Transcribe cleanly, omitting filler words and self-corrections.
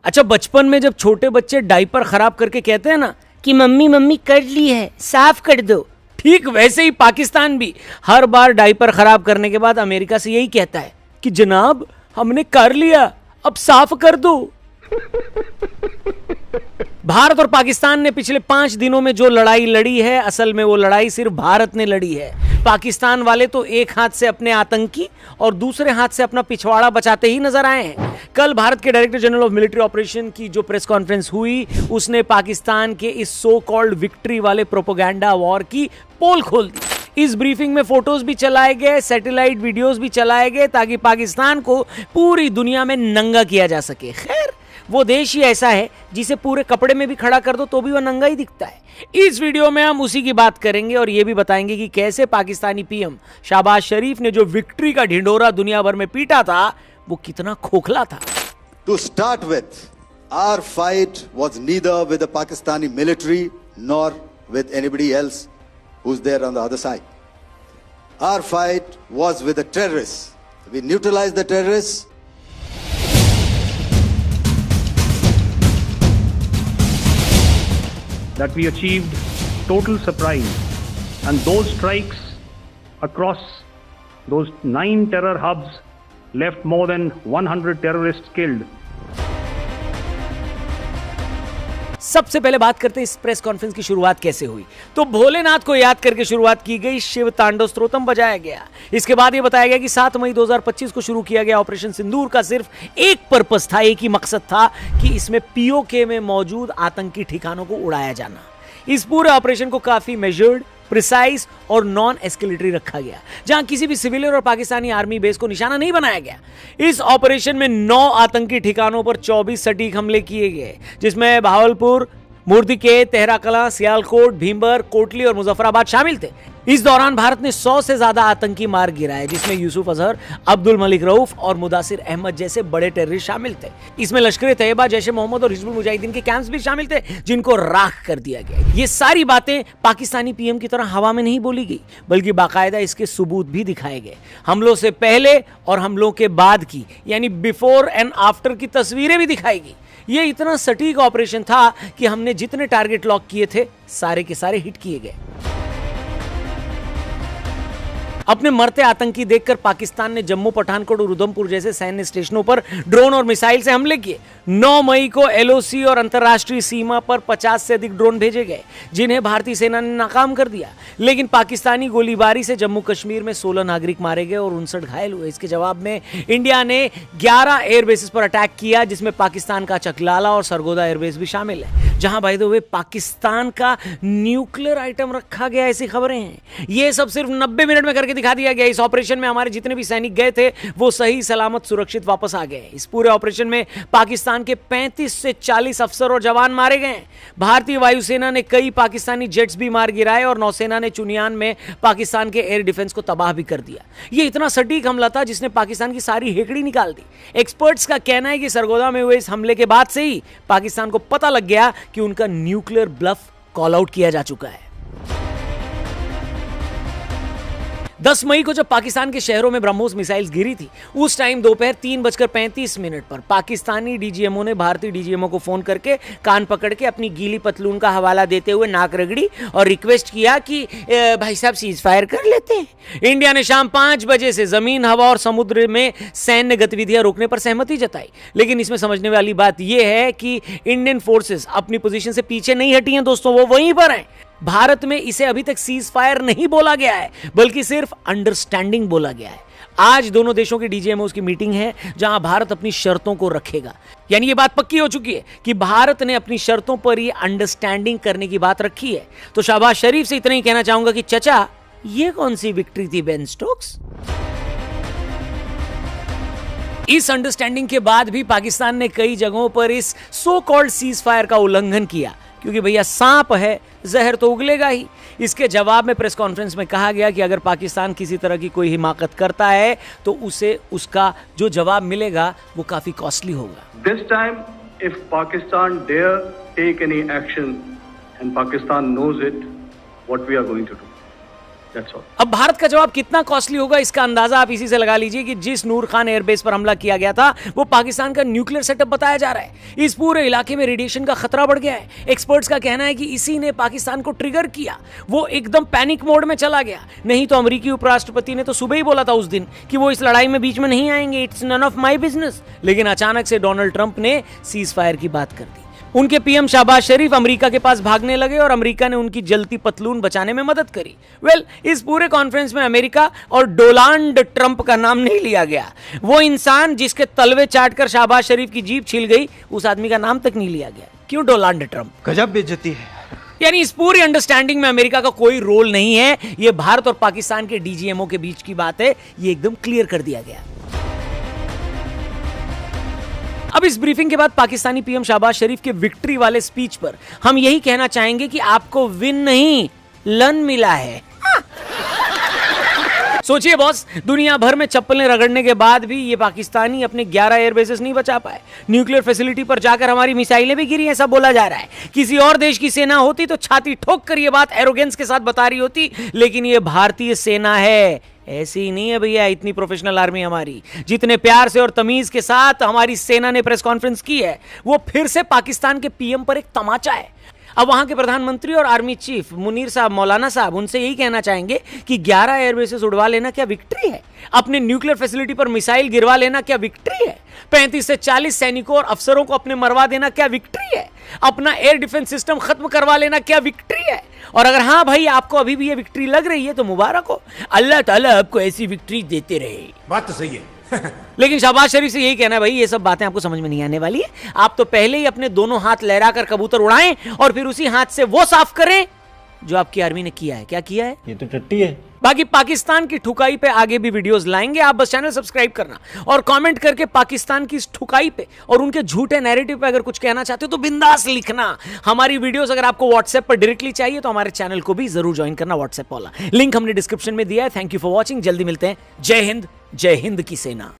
अच्छा, बचपन में जब छोटे बच्चे डायपर खराब करके कहते हैं ना कि मम्मी मम्मी कर ली है, साफ कर दो, ठीक वैसे ही पाकिस्तान भी हर बार डायपर खराब करने के बाद अमेरिका से यही कहता है कि जनाब हमने कर लिया, अब साफ कर दो। भारत और पाकिस्तान ने पिछले 5 दिनों में जो लड़ाई लड़ी है, असल में वो लड़ाई सिर्फ भारत ने लड़ी है। पाकिस्तान वाले तो एक हाथ से अपने आतंकी और दूसरे हाथ से अपना पिछवाड़ा बचाते ही नजर आए हैं। कल भारत के director general of military operation की जो प्रेस कॉन्फ्रेंस हुई, उसने पाकिस्तान के इस सो कॉल्ड विक्ट्री वाले प्रोपोगेंडा वॉर की पोल खोल दी। इस ब्रीफिंग में फोटोज भी चलाए गए, सैटेलाइट वीडियोस भी चलाए गए, ताकि पाकिस्तान को पूरी दुनिया में नंगा किया जा सके। खैर, वो देश ही ऐसा है जिसे पूरे कपड़े में भी खड़ा कर दो तो भी वो नंगा ही दिखता है। इस वीडियो में हम उसी की बात करेंगे और ये भी बताएंगे कि कैसे पाकिस्तानी पीएम शहबाज शरीफ ने जो विक्ट्री का ढिंडोरा दुनिया भर में पीटा था, वो कितना खोखला था। To start with, our fight was neither with the Pakistani military nor with anybody else who's there on the other side. Our fight was with the terrorists. We neutralized the terrorists. That we achieved total surprise, and those strikes across those 9 terror hubs left more than 100 terrorists killed. सबसे पहले बात करते हैं इस press conference की शुरुआत कैसे हुई। तो भोलेनाथ को याद करके शुरुआत की गई, शिव तांडव स्तोत्रम बजाया गया। इसके बाद यह बताया गया कि 7 मई 2025 को शुरू किया गया ऑपरेशन सिंदूर का सिर्फ एक पर्पस था, एक ही मकसद था कि इसमें पीओके में मौजूद आतंकी ठिकानों को उड़ाया जाना। इस पूरे ऑपरेशन को काफी मेजर्ड, प्रिसाइज और नॉन एस्केलेटरी रखा गया, जहां किसी भी सिविलियन और पाकिस्तानी आर्मी बेस को निशाना नहीं बनाया गया। इस ऑपरेशन में 9 आतंकी ठिकानों पर 24 सटीक हमले किए गए, जिसमें भावलपुर, मुर्दिके, तेहराकला, सियालकोट, भीमबर, कोटली और मुजफ्फराबाद शामिल थे। इस दौरान भारत ने 100 से ज्यादा आतंकी मार गिराए, जिसमें यूसुफ अजहर, अब्दुल मलिक रऊफ और मुदासिर अहमद जैसे बड़े टेररिस्ट शामिल थे। इसमें लश्कर तैयबा, जैश ए मोहम्मद और हिजबुल मुजाहिदीन के कैंप्स भी शामिल थे, जिनको राख कर दिया गया। ये सारी बातें पाकिस्तानी पीएम की तरह हवा में नहीं बोली गई, बल्कि बाकायदा इसके सबूत भी दिखाए गए। हमलों से पहले और हमलों के बाद की, यानी बिफोर एंड आफ्टर की तस्वीरें भी दिखाई गई। ये इतना सटीक ऑपरेशन था कि हमने जितने टारगेट लॉक किए थे, सारे के सारे हिट किए गए। अपने मरते आतंकी देखकर पाकिस्तान ने जम्मू, पठानकोट और उधमपुर जैसे सैन्य स्टेशनों पर ड्रोन और मिसाइल से हमले किए। 9 मई को एलओसी और अंतर्राष्ट्रीय सीमा पर 50 से अधिक ड्रोन भेजे गए, जिन्हें भारतीय सेना ने नाकाम कर दिया। लेकिन पाकिस्तानी गोलीबारी से जम्मू कश्मीर में 16 नागरिक मारे गए और 59 घायल हुए। इसके जवाब में इंडिया ने 11 एयरबेसेस पर अटैक किया, जिसमें पाकिस्तान का चकलाला और सरगोदा एयरबेस भी शामिल है, जहां बाय द वे पाकिस्तान का न्यूक्लियर आइटम रखा गया, ऐसी खबरें हैं। यह सब सिर्फ 90 मिनट में करके दिखा दिया गया। इस ऑपरेशन में हमारे जितने भी सैनिक गए थे, वो सही सलामत सुरक्षित वापस आ गए। इस पूरे ऑपरेशन में पाकिस्तान के 35 से 40 अफसर और जवान मारे गए। भारतीय वायुसेना ने कई पाकिस्तानी जेट्स भी मार गिराए और नौसेना ने चुनियान में पाकिस्तान के एयर डिफेंस को तबाह भी कर दिया। यह इतना सटीक हमला था जिसने पाकिस्तान की सारी हेकड़ी निकाल दी। एक्सपर्ट्स का कहना है कि सरगोदा में हुए इस हमले के बाद से ही पाकिस्तान को पता लग गया कि उनका न्यूक्लियर ब्लफ कॉल आउट किया जा चुका है। 10 मई को जब पाकिस्तान के शहरों में ब्रह्मोस मिसाइल्स गिरी थी, उस टाइम दोपहर 3:35 पर पाकिस्तानी डीजीएमओ ने भारतीय डीजीएमओ को फोन करके कान पकड़ के अपनी गीली पतलून का हवाला देते हुए नाक रगड़ी और रिक्वेस्ट किया कि भाई साहब सीज फायर कर लेते हैं। इंडिया ने शाम 5 बजे से जमीन, हवा और समुद्र में सैन्य गतिविधियां रोकने पर सहमति जताई। लेकिन इसमें समझने वाली बात यह है कि इंडियन फोर्सेस अपनी पोजीशन से पीछे नहीं हटी हैं दोस्तों, वो वहीं पर हैं। भारत में इसे अभी तक सीज फायर नहीं बोला गया है, बल्कि सिर्फ अंडरस्टैंडिंग बोला गया है। आज दोनों देशों के डीजीएमओ की मीटिंग है, जहां भारत अपनी शर्तों को रखेगा। यानी ये बात पक्की हो चुकी है कि भारत ने अपनी शर्तों पर ये अंडरस्टैंडिंग करने की बात रखी है। तो शहबाज शरीफ से इतना ही कहना चाहूंगा कि चचा, ये कौन सी विक्ट्री थी बेन स्टोक्स? इस अंडरस्टैंडिंग के बाद भी पाकिस्तान ने कई जगहों पर इस सो कॉल्ड सीज फायर का उल्लंघन किया, क्योंकि भैया सांप है, जहर तो उगलेगा ही। इसके जवाब में प्रेस कॉन्फ्रेंस में कहा गया कि अगर पाकिस्तान किसी तरह की कोई हिमाकत करता है तो उसे उसका जो जवाब मिलेगा वो काफी कॉस्टली होगा। This time, if Pakistan dare take any action, and Pakistan knows it, what we are going to do. That's all. अब भारत का जवाब कितना कॉस्टली होगा इसका अंदाजा आप इसी से लगा लीजिए कि जिस नूर खान एयरबेस पर हमला किया गया था वो पाकिस्तान का न्यूक्लियर सेटअप बताया जा रहा है। इस पूरे इलाके में रेडिएशन का खतरा बढ़ गया है। एक्सपर्ट्स का कहना है कि इसी ने पाकिस्तान को ट्रिगर किया, वो एकदम पैनिक मोड में चला गया। नहीं तो अमेरिकी उपराष्ट्रपति ने तो सुबह ही बोला था उस दिन कि वो इस लड़ाई में बीच में नहीं आएंगे, it's none of my business. लेकिन अचानक से डोनाल्ड ट्रंप ने सीज फायर की बात कर दी। उनके पीएम शहबाज शरीफ अमेरिका के पास भागने लगे और अमेरिका ने उनकी जलती पतलून बचाने में मदद करी। इस पूरे कॉन्फ्रेंस में अमेरिका और डोनाल्ड ट्रंप का नाम नहीं लिया गया। वो इंसान जिसके तलवे चाटकर शहबाज शरीफ की जीभ छिल गई, उस आदमी का नाम तक नहीं लिया गया। क्यों? Donald Trump. गजब बेइज्जती है। यानी इस पूरी अंडरस्टैंडिंग में अमेरिका का कोई रोल नहीं है। यह भारत और पाकिस्तान के डीजीएमओ के बीच की बात है, ये एकदम क्लियर कर दिया गया। अब इस ब्रीफिंग के बाद पाकिस्तानी पीएम शहबाज शरीफ के विक्ट्री वाले स्पीच पर हम यही कहना चाहेंगे कि आपको विन नहीं लन मिला है। सोचिए बॉस, दुनिया भर में चप्पलें रगड़ने के बाद भी ये पाकिस्तानी अपने 11 एयरबेसेस नहीं बचा पाए। न्यूक्लियर फैसिलिटी पर जाकर हमारी मिसाइलें भी गिरी हैं, सब बोला जा रहा है। किसी और देश की सेना होती तो छाती ठोक कर ये बात एरोगेंस के साथ बता रही होती, लेकिन ये भारतीय सेना है। ऐसी ही नहीं है भैया इतनी प्रोफेशनल आर्मी हमारी। जितने प्यार से और तमीज के साथ हमारी सेना ने प्रेस कॉन्फ्रेंस की है, वो फिर से पाकिस्तान के पीएम पर एक तमाचा है। अब वहां के प्रधानमंत्री और आर्मी चीफ मुनीर साहब, मौलाना साहब, उनसे यही कहना चाहेंगे कि 11 एयरबेसेस उड़वा लेना क्या विक्ट्री है? अपने न्यूक्लियर फैसिलिटी पर मिसाइल गिरवा लेना क्या विक्ट्री है? 35 से 40 सैनिकों और अफसरों को अपने मरवा देना क्या विक्ट्री है? अपना एयर डिफेंस सिस्टम खत्म करवा लेना क्या विक्ट्री है? और अगर हाँ भाई आपको अभी भी ये विक्ट्री लग रही है तो मुबारक हो, अल्लाह ताला आपको ऐसी विक्ट्री देते रहे। बात तो सही है। लेकिन शहबाज शरीफ से यही कहना है भाई ये सब बातें आपको समझ में नहीं आने वाली है। आप तो पहले ही अपने दोनों हाथ लहराकर कबूतर उड़ाएं और फिर उसी हाथ से वो साफ करें जो आपकी आर्मी ने किया है। क्या किया है? ये तो टट्टी है। बाकी पाकिस्तान की ठुकाई पे आगे भी वीडियोस लाएंगे, आप बस चैनल सब्सक्राइब करना और कमेंट करके पाकिस्तान की इस ठुकाई पे और उनके झूठे नैरेटिव पे अगर कुछ कहना चाहते हो तो बिंदास लिखना। हमारी वीडियोस अगर आपको व्हाट्सएप पर डायरेक्टली चाहिए तो हमारे चैनल को भी जरूर ज्वाइन करना, व्हाट्सएप वाला लिंक हमने डिस्क्रिप्शन में दिया है। थैंक यू फॉर वॉचिंग, जल्दी मिलते हैं। जय हिंद की सेना।